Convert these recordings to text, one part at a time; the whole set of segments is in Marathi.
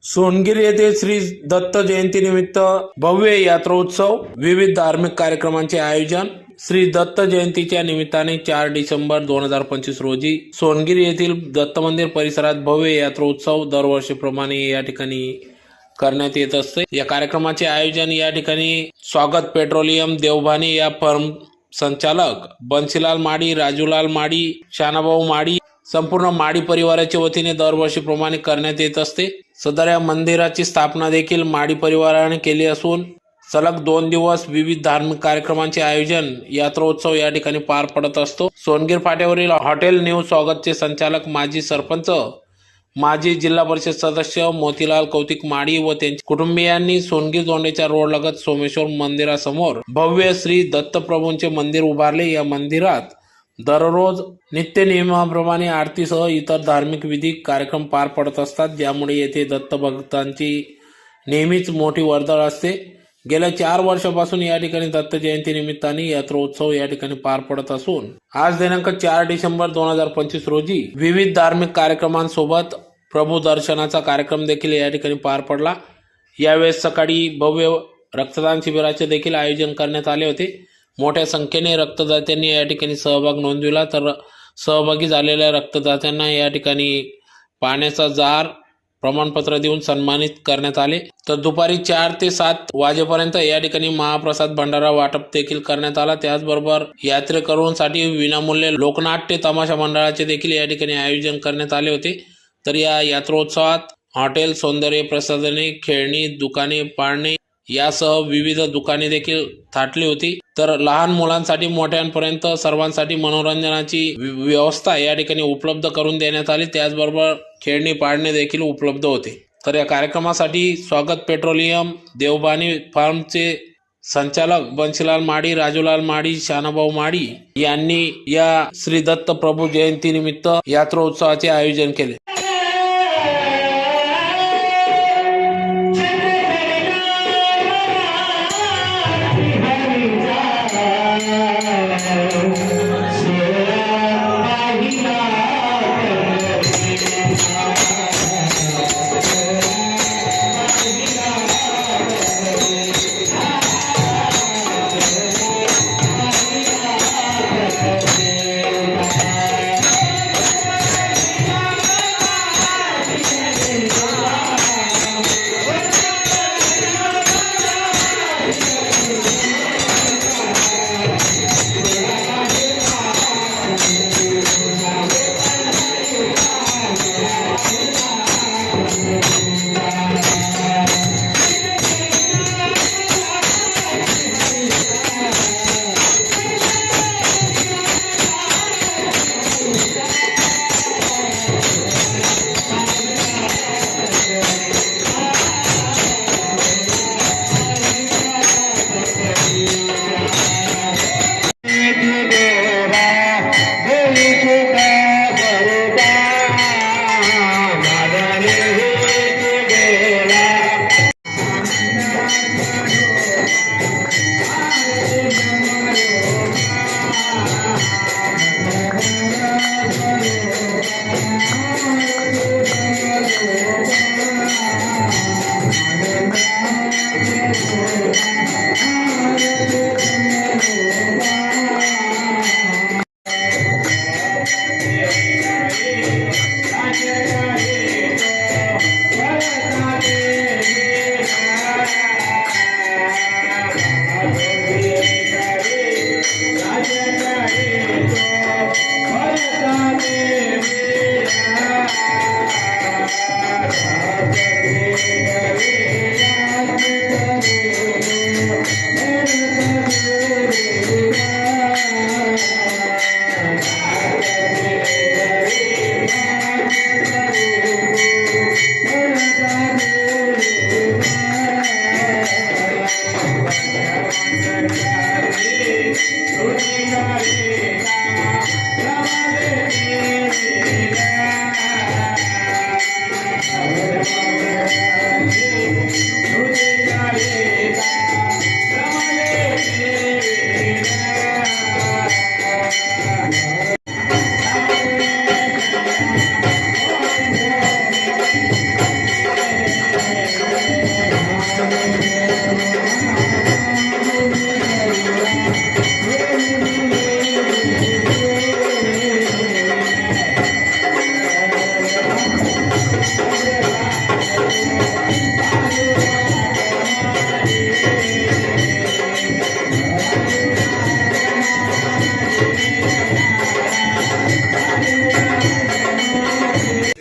सोनगिर येथे श्री दत्त जयंतीनिमित्त भव्य यात्रोत्सव, विविध धार्मिक कार्यक्रमांचे आयोजन। श्री दत्त जयंतीच्या निमित्ताने 4 डिसेंबर 2025 रोजी सोनगिर येथील दत्त मंदिर परिसरात भव्य यात्रोत्सव दरवर्षीप्रमाणे या ठिकाणी करण्यात येत असते। या कार्यक्रमाचे आयोजन या ठिकाणी स्वागत पेट्रोलियम देवभानी या फर्म संचालक बंसीलाल माडी, राजूलाल माडी, शानाभाऊ माडी संपूर्ण माडी परिवाराच्या वतीने दरवर्षीप्रमाणे करण्यात येत असते। सदर या मंदिराची स्थापना देखील माडी परिवाराने केली असून सलग 2 दिवस विविध धार्मिक कार्यक्रमांचे आयोजन यात्रोत्सव या ठिकाणी पार पडत असतो। सोनगिर फाट्यावरील हॉटेल न्यू स्वागतचे संचालक माजी सरपंच, माजी जिल्हा परिषद सदस्य मोतीलाल कौतिक माडी व त्यांच्या कुटुंबियांनी सोनगिर दोंडेच्या रोड लगत सोमेश्वर मंदिरासमोर भव्य श्री दत्तप्रभूंचे मंदिर उभारले। या मंदिरात दररोज नित्य नियमाप्रमाणे आरतीसह इतर धार्मिक विधी कार्यक्रम पार पडत असतात, ज्यामुळे येथे दत्त भक्तांची नेहमीच मोठी वर्दळ असते। गेल्या 4 वर्षापासून या ठिकाणी दत्त जयंती निमित्ताने यात्रोत्सव या ठिकाणी पार पडत असून आज दिनांक 4 डिसेंबर 2025 रोजी विविध धार्मिक कार्यक्रमांसोबत प्रभू दर्शनाचा कार्यक्रम देखील या ठिकाणी पार पडला। यावेळेस सकाळी भव्य रक्तदान शिबिराचे देखील आयोजन करण्यात आले होते। मोठ्या संख्येने रक्तदात्यांनी या ठिकाणी सहभाग नोंदविला, तर सहभागी झालेल्या रक्तदात्यांना या ठिकाणी पाण्याचा जार, प्रमाणपत्र देऊन सन्मानित करण्यात आले। तर दुपारी 4 ते 7 वाजेपर्यंत या ठिकाणी महाप्रसाद भंडारा वाटप देखील करण्यात आला। त्याचबरोबर यात्रेकरूंसाठी विनामूल्य लोकनाट्य तमाशा मंडळाचे देखील या ठिकाणी आयोजन करण्यात आले होते। तर या यात्रोत्सवात हॉटेल, सौंदर्य प्रसाधने, खेळणी, दुकाने, पाळणे यासह विविध दुकाने देखील थाटली होती। तर लहान मुलांसाठी मोठ्यांपर्यंत सर्वांसाठी मनोरंजनाची व्यवस्था या ठिकाणी उपलब्ध करून देण्यात आली। त्याचबरोबर खेळणी, पाळणे देखील उपलब्ध होते। तर या कार्यक्रमासाठी स्वागत पेट्रोलियम देवभानी फार्मचे संचालक बंसीलाल माडी, राजूलाल माडी, शानाभाऊ माडी यांनी या श्री दत्त प्रभू जयंती निमित्त यात्रोत्सवाचे आयोजन केले।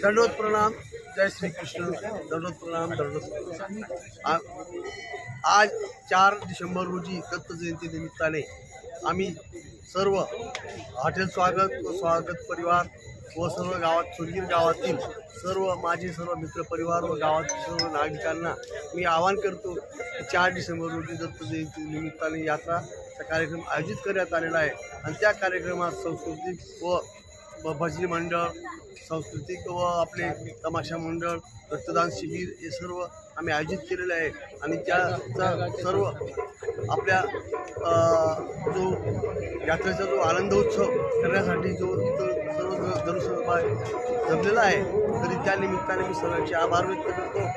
दंडवत प्रणाम. जय श्री कृष्ण. दंडवत प्रणाम. दंडवत प्रणाम. आज 4 डिसेंबर रोजी दत्त जयंती निमित्ताने आम्ही सर्व हॉटेल स्वागत व स्वागत परिवार व सर्व सोनगीर गावातील सर्व मित्रपरिवार व गावातील सर्व नागरिकांना मी आवाहन करतो की 4 डिसेंबर रोजी दत्त जयंती निमित्ताने यात्राचा कार्यक्रम आयोजित करण्यात आलेला आहे. आणि त्या कार्यक्रमात सांस्कृतिक व भजनी मंडळ, सांस्कृतिक व आपले तमाशा मंडळ, रक्तदान शिबिर हे सर्व आम्ही आयोजित केलेलं आहे. आणि त्याचा सर्व आपल्या जो यात्रेचा जो आनंदोत्सव करण्यासाठी जो इथं सर्व जनसमुदाय जमलेला आहे, तरी त्या निमित्ताने मी सर्वांचे आभार व्यक्त करतो.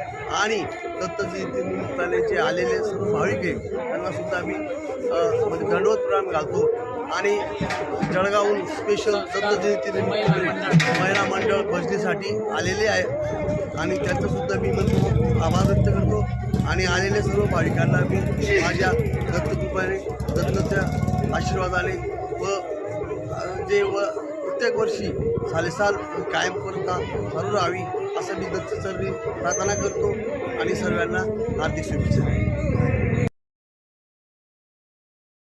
आणि दत्त जयंती निमित्ताने जे आलेले सर्व भाविक आहे त्यांनासुद्धा मी म्हणजे दंडवत प्रणाम घालतो. आणि जळगावहून स्पेशल दत्त जयंती निमित्ताने महिला मंडळ भजनीसाठी आलेले आहे आणि त्यांचासुद्धा मी आभार व्यक्त करतो. आणि आलेल्या सर्व भाविकांना मी माझ्या दत्तकृपेने दत्ताच्या आशीर्वादाने व प्रत्येक वर्षी सालेसाल कायमपरता चालू राहावी असं मी दत्तचरणी प्रार्थना करतो आणि सर्वांना हार्दिक शुभेच्छा.